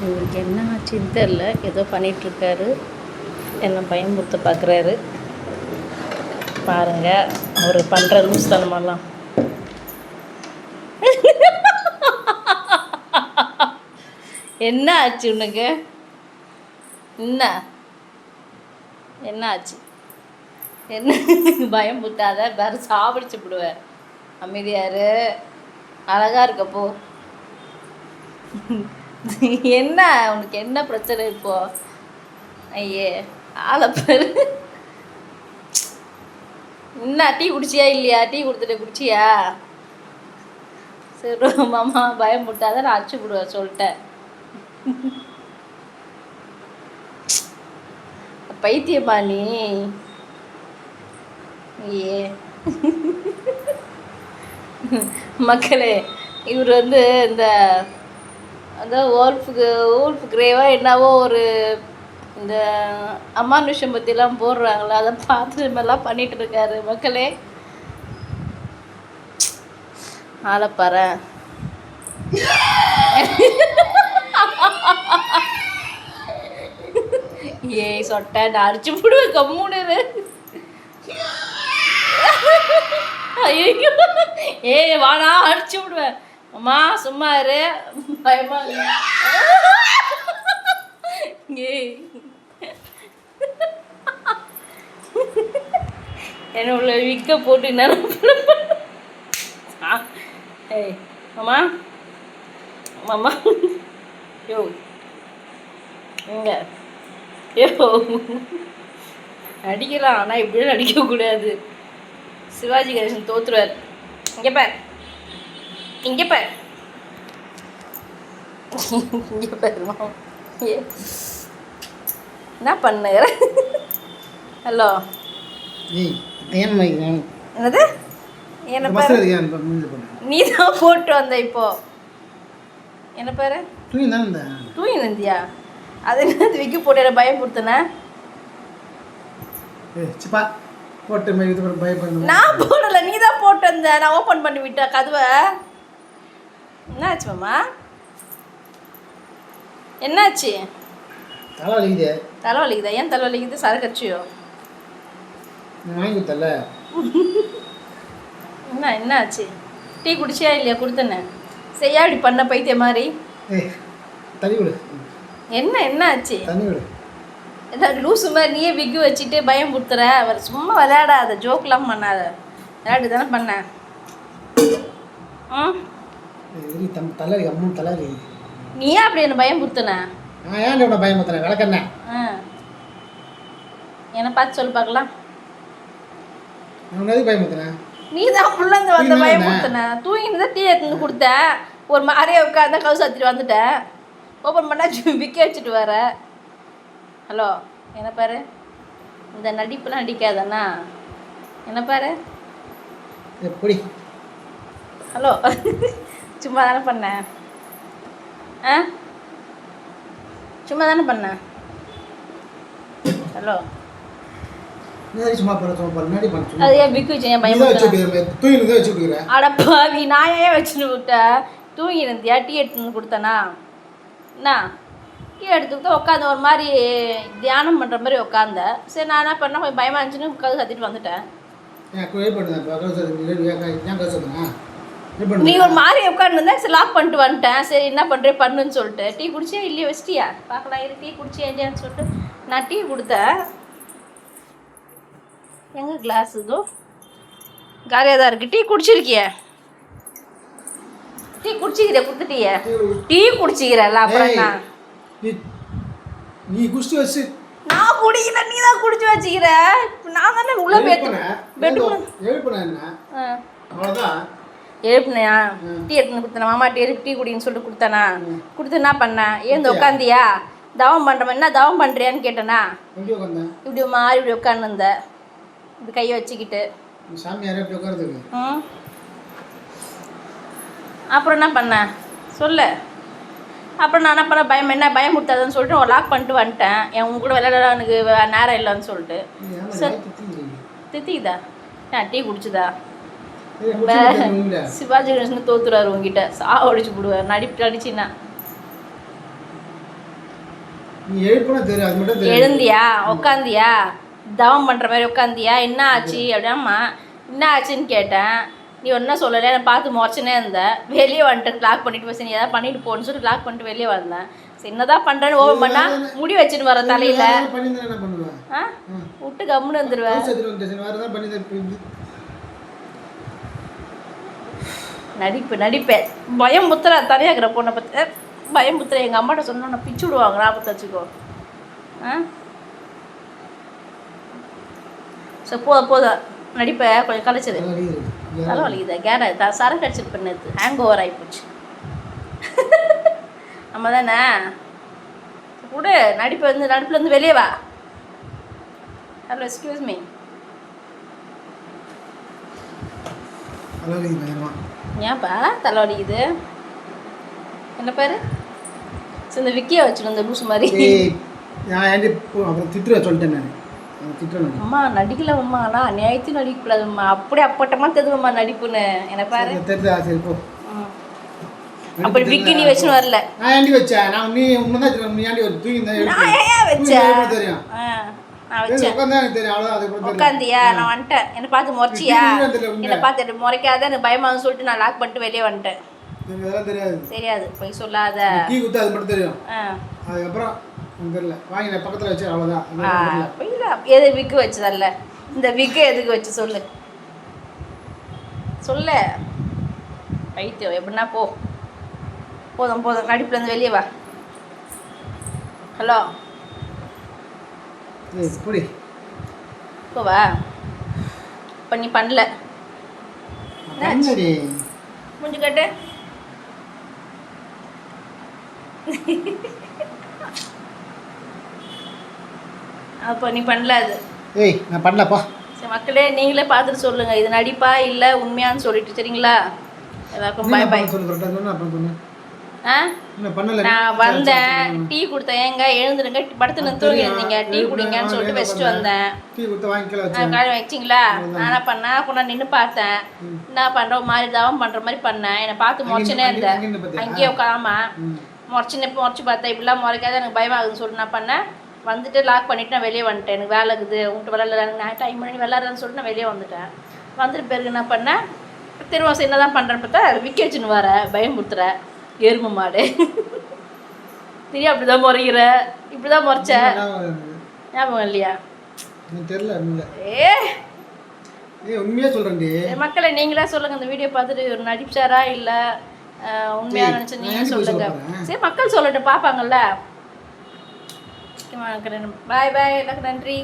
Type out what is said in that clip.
இவருக்கு என்ன ஆச்சுன்னு தெரில, ஏதோ பண்ணிகிட்ருக்காரு. என்ன பயமுறுத்த பார்க்குறாரு. பாருங்கள் அவர் பண்ணுற லூஸ் தனமெல்லாம். என்ன ஆச்சு உனக்கு? என்ன ஆச்சு? என்ன பயம் புட்டாத, வேறு சாப்பிடிச்சு விடுவேன். அமைதியாரு, அழகாக இருக்கப்போ. என்ன உனக்கு என்ன பிரச்சனை இப்போ? ஐயே ஆளப்பேரு. என்ன டீ குடிச்சியா இல்லையா? டீ கொடுத்துட்டு குடிச்சியா? சரி மாமா பயம் புட்டாத, நான் அடிச்சு விடுவேன் சொல்லிட்டேன். பைத்தியமா நீ? ஏ மக்களே, இவர் இந்த ஓல்ஃப் கிரேவா என்னவோ ஒரு இந்த அமானுஷம் பற்றிலாம் போடுறாங்களா, அதை பார்த்து மாதிரிலாம் பண்ணிகிட்டு இருக்காரு மக்களே. ஆளப்பாரு. ஏய் சொட்டை, நான் அடிச்சு விடுவேன் கம்முனு. ஐயோ ஏய் வாடா, அடிச்சு விடுவேன். அம்மா சும்மா இரு, பயமா ஏய் என்ன உள்ள விக்க போட்டு என்ன? ஏய் அம்மா மாமா யோ எங்க யோ நடிக்கலாம், ஆனால் இப்படியும் நடிக்கக்கூடாது. சிவாஜி கணேசன் தோத்துருவார். இங்கே பார், இங்கே பார், இங்கே பாருமா. என்ன பண்ணுற? ஹலோ என்னது? என்ன பாரு, நீ தான் போட்டு வந்த இப்போ. என்ன பாரு, தூங்கி நந்தியா? அது என்னது விக்கி போட்டு பயம் கொடுத்தன? நான் போடல, நீ தான் போட்டு வந்த. நான் ஓப்பன் பண்ணி விட்ட கதவை. என்னாச்சு மாமா? என்னாச்சு? தலை வலிக்குதா? ஏன் தலை வலிக்குது? சரக்கு அடிச்சியோ? என்னாச்சு? டீ குடிச்சியா இல்லையா? கொடுத்தனே செய்யா இப்படி பண்ண பைத்திய மாதிரி. என்னாச்சு? ஏதாவது லூஸு மாதிரி நீயே விக்கு வச்சுட்டு பயம் கொடுத்துற. அவர் சும்மா விளையாடாத, ஜோக்கெலாம் பண்ணாத. விளையாட்டு தானே பண்ண. நீ ஏன் அப்படி என்ன பயம் கொடுத்தன? என்னை பார்த்து சொல்லு பார்க்கலாம். நீ தான் புள்ளந்து வந்த பயம் கொடுத்தன. தூங்கிட்டு தான் டீ எடுத்துன்னு கொடுத்தேன். ஒரு மாதிரியே உட்காந்து கவு சாத்திட்டு வந்துட்டேன். ஓப்பன் பண்ணால் விக்க வச்சுட்டு வர. ஹலோ என்ன பாரு, இந்த நடிப்புலாம் நடிக்காதண்ணா. என்ன பாரு எப்படி? ஹலோ சும்மா தானே பண்ணேன். சும்மா தானே பண்ணேன். ஹலோ அது ஏன் பிக்கு வச்சு என் பயம்? அடப்பாவி, நான் ஏன் வச்சுன்னு விட்டேன்? தூங்கி இருந்தியா? டீ எடுத்துன்னு கொடுத்தனா? என்ன டீ எடுத்துக்கிட்டு உட்காந்து ஒரு மாதிரி தியானம் பண்ணுற மாதிரி உட்காந்தேன். சரி நான் என்ன பண்ணேன், கொஞ்சம் பயமாக இருந்துச்சுன்னு உட்காந்து கத்திட்டு வந்துட்டேன். நீ ஒரு மாதிரி உட்காந்துருந்தேன். சரி லாக் பண்ணிட்டு வந்துட்டேன். சரி என்ன பண்ணுறேன் பண்ணுன்னு சொல்லிட்டு. டீ குடிச்சியா இல்லையா? வச்சிட்டியா பார்க்கலாம் இரு. டீ குடிச்சியா இல்லையான்னு சொல்லிட்டு நான் டீ கொடுத்தேன். எங்கே கிளாஸ்? இதோ காலியாக தான் இருக்குது. டீ குடிச்சிருக்கிய? டீ குடிச்சிக்கிற? கொடுத்துட்டிய? டீ குடிச்சிக்கிறல்ல அப்புறம் என்ன? நீ குடிச்சு வச்சு நான் குடிக்கல, நீ தான் குடிச்சு வச்சுக்கிற. நான் தானே உள்ள எழுப்புனையா? டீ எடுத்துன்னு கொடுத்தேன். மாமா டீ குடின்னு சொல்லிட்டு கொடுத்தேனா? கொடுத்து என்ன பண்ணேன்? ஏந்து உட்காந்தியா? தவம் பண்ணுறேன். என்ன தவம் பண்ணுறியான்னு கேட்டேனா? இப்படி மாறி இப்படி உட்காந்துருந்த, இப்படி கையை வச்சுக்கிட்டு. அப்புறம் என்ன பண்ணேன் சொல்லு. அப்புறம் நான் என்ன பண்ண, பயம் கொடுத்தாதுன்னு சொல்லிட்டு ஒரு லாக் பண்ணிட்டு வந்துட்டேன். உங்க கூட விளையாட எனக்கு நேரம் இல்லைன்னு சொல்லிட்டு. சரி தித்திக்குதா? டீ குடிச்சுதா? சிவாஜி கணேசன் தோத்துறாரு உங்ககிட்ட. சாவடிச்சு போடுவார் நடிப்பு அடிச்சுன்னா. நீ எழுப்புனா தெரியும், அது மட்டும் தெரியும். எழுந்தியா, உக்காந்தியா, தவம் பண்ணுற மாதிரி உட்காந்தியா, என்ன ஆச்சு அப்படியாம்மா, என்ன ஆச்சுன்னு கேட்டேன். நீ ஒன்றும் சொல்லலை, நான் பார்த்து முறைச்சுனே இருந்தேன். வெளியே வந்துட்டு லாக் பண்ணிட்டு போய் நீ எதாவது பண்ணிட்டு போன்னு சொல்லிட்டு லாக் பண்ணிட்டு வெளியே வந்தேன். சரி என்னதான் பண்ணுறேன்னு ஓப்பன் பண்ணா முடி வச்சுட்டு வர தலையில். பண்ணியிருந்தா என்ன பண்ணுவேன்? ஆ விட்டு கம்முன்னு வந்துடுவேன். நடிப்பேன் பயம் முத்துறா தனியாகிற பொண்ணை பற்றி பயம் முத்துற. எங்கள் அம்மாட்ட சொன்னா நான் பிச்சு விடுவாங்க, ஞாபகத்தை வச்சுக்கோ. ஆ சரி போதும் நடிப்பை கொஞ்சம் கலைச்சது. தலை வலிக்குது, கேர சரக்கு அடிச்சிட்டு பண்ணது, ஹேங் ஓவர் ஆகிப்போச்சு. நம்ம தானே கூட நடிப்புலேருந்து வெளியே வா. Hello excuse me. ஏன்ப்பா தலை வலிக்குது? என்ன பேர் இந்த விக்கியை வச்சுட்டு இந்த லூஸ் மாதிரி. அப்புறம் திட்டுற சொல்லிட்டேன் நான். அம்மா நடிக்கல அம்மா, ஆனால் அநியாயத்தையும் நடிக்கக்கூடாதும்மா. அப்படியே அப்பட்டமா தெரியுமா நடிப்புன்னு என்ன பாரு. அப்படி விக்கி நீ வச்சுன்னு வரல. நான் ஏண்டி வச்சேன்? நான் நீ உண்மைதான் நீ ஏண்டி தூங்கி தான் வச்சேன் தெரியும். நான் வச்சேன் உட்காந்தியா, நான் வந்துட்டேன். என்னை பார்த்து முறைச்சியா, என்னை பார்த்து முறைக்காத, எனக்கு பயமாகுன்னு சொல்லிட்டு நான் லாக் பண்ணிட்டு வெளியே வந்துட்டேன். தெரியாது போய் சொல்லாத. டீ குத்து அது மட்டும் தெரியும். அதுக்கப்புறம் தெரியல, வாங்கி நான் பக்கத்தில் வச்சு அவ்வளோதான். எது விக்கு வச்சதல்ல, இந்த விக்கு எதுக்கு வச்சு சொல்லு சொல்லு. பைத்தியம் எப்படின்னா போதும் நடிப்புலேருந்து வெளியே வா. ஹலோ இப்போ வா. இப்போ நீ பண்ணல முடிஞ்சு கட்டு. அப்போ நீ பண்ணல அது. நான் பண்ணலப்பா. சரி மக்களே நீங்களே பார்த்துட்டு சொல்லுங்க, இது நடிப்பா இல்லை உண்மையான்னு சொல்லிட்டு. சரிங்களா? எல்லாருக்கும் பாய் பாய். நான் வந்தேன், டீ கொடுத்தேன். ஏங்க எழுந்துருங்க, படுத்து தூங்கி இருந்தீங்க, டீ குடிங்கன்னு சொல்லிட்டு வச்சுட்டு வந்தேன். காலையில் வச்சிங்களா? நான் என்ன பண்ணேன், கூட நின்று பார்த்தேன். என்ன பண்ணுறோம் மாதிரி தவம் பண்ணுற மாதிரி பண்ணேன். என்னை பார்த்து முறைச்சுனே இருந்தேன். அங்கேயே உட்காராம முறைச்சு பார்த்தேன். இப்படிலாம் முறைக்காத, எனக்கு பயமாகுதுன்னு சொல்லிட்டு நான் பண்ணேன். வந்துட்டு லாக் பண்ணிவிட்டு நான் வெளியே வந்துட்டேன். எனக்கு வேலை இருக்குது, உங்கள்கிட்ட விளாட்ல, நான் டைம் பண்ணி விளாட்றேன்னு சொல்லிட்டு நான் வெளியே வந்துட்டேன். வந்துட்டு பிறகு என்ன பண்ணேன், திருவாசம் என்ன தான் பண்ணுறேன்னு பார்த்தா விக்கி வச்சுன்னு வர பயம் கொடுத்துற எருமை மாடு. தெரியும் அப்படி தான் முறைகிற, இப்படி தான் முறைச்ச ஞாபகம் இல்லையா? தெரியல. உண்மையாக சொல்கிறேன். மக்களை நீங்களே சொல்லுங்கள், இந்த வீடியோ பார்த்துட்டு ஒரு நடிச்சாரா இல்லை உண்மையாக நினச்சி நீங்கள் சொல்லுங்கள். சரி மக்கள் சொல்லட்டும், பார்ப்பாங்கல்ல. பாய் பாய், எனக்கு நன்றி.